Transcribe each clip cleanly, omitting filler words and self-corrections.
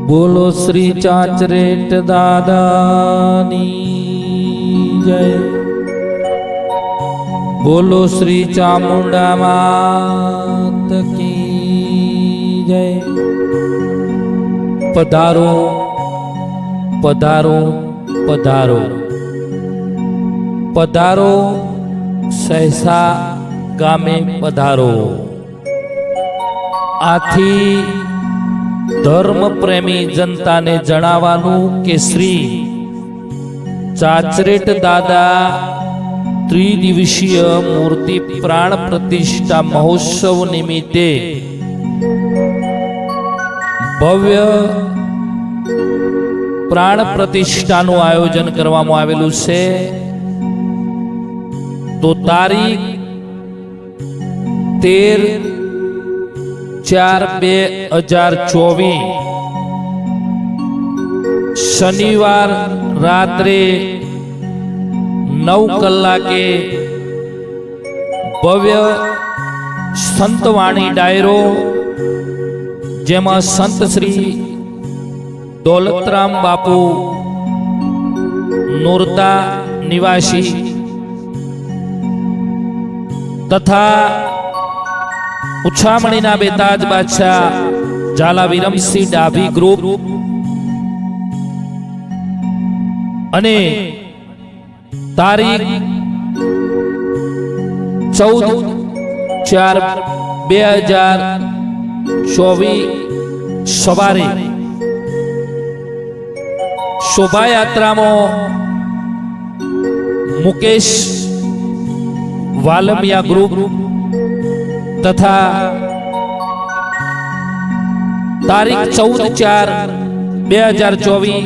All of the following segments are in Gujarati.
બોલો શ્રી ચાચરેટ દાદાની જય। બોલો શ્રી ચામુંડા માત કી જય। પધારો પધારો પધારો પધારો સહેસા ગામે પધારો। આથી ધર્મ પ્રેમી જનતાને જણાવવાનું કે શ્રી ચાચરેટ દાદા ત્રિદિવસીય મૂર્તિ પ્રાણ પ્રતિષ્ઠા મહોત્સવ નિમિત્તે ભવ્ય પ્રાણ પ્રતિષ્ઠાનું આયોજન કરવામાં આવેલું છે। તો તારીખ 13/4/2024 શનિવાર રાત્રે 9 કલાકે ભવ્ય સંતવાણી ડાયરો, જેમાં સંત શ્રી દોલતરામ બાપુ નુરતા નિવાસી તથા ઉછામણીના બેતાજ બાદશાહ ઝાલા વિરમસિંહ ડાભી ગ્રુપ અને તારીખ 14/4/2024 સવારે શોભાયાત્રામાં મુકેશ વાલમિયા ગ્રુપ તથા તારીખ 14/4/2024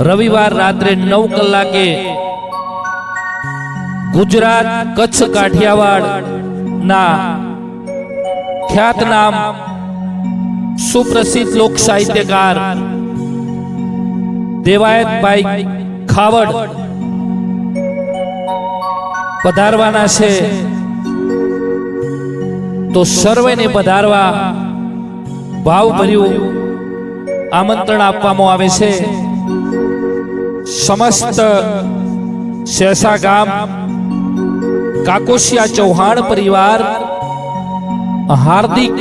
રવિવાર રાત્રે 9 કલાકે ગુજરાત કચ્છ કાઠિયાવાડ ના ખ્યાતનામ સુપ્રસિદ્ધ લોક સાહિત્યકાર દેવાયતભાઈ ખાવડ પધારવાના છે। તો સર્વેને પધારવા ભાવભર્યું આમંત્રણ આપવામાં આવે છે। સમસ્ત શેષા ગામ કાકોશિયા ચૌહાણ પરિવાર હાર્દિક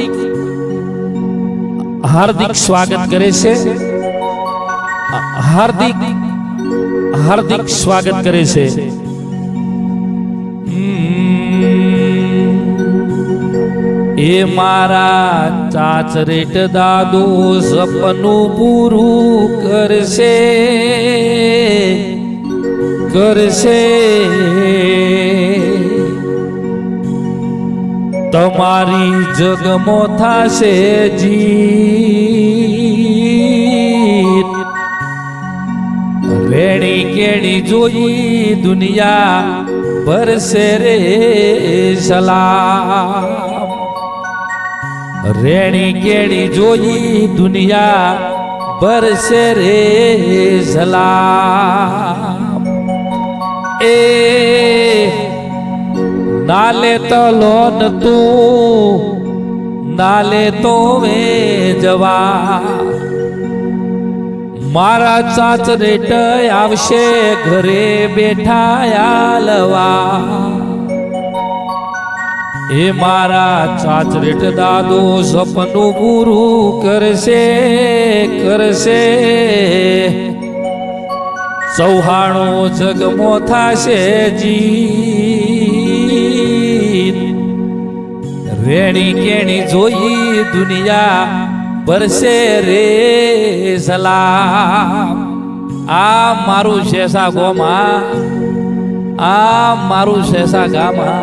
હાર્દિક સ્વાગત કરે છે। હાર્દિક હાર્દિક સ્વાગત કરે છે। એ મારા ચાચરેટ દાદો સપનું પૂરું કરશે કરશે। તમારી જગમો થાશે જીત। વેણી કેણી જોઈ દુનિયા ભરશે રે સલામ। રેણી કેણી જોઈ દુનિયા ભરશે રે સલામ। એ નાલે તો લોન તું નાલે તો મે જવા। મારા ચાચરેટ આવશે ઘરે બેઠા આલવા। એ મારા ચાચરેટ દાદો સપનું પૂરું કરશે કરશે। ચૌહાણો જગમો થાશે જીત। રેણી કેણી જોઈ દુનિયા ભરશે રે સલામ। આ મારું શેષા ગોમાં, આ મારું શેષા ગામા।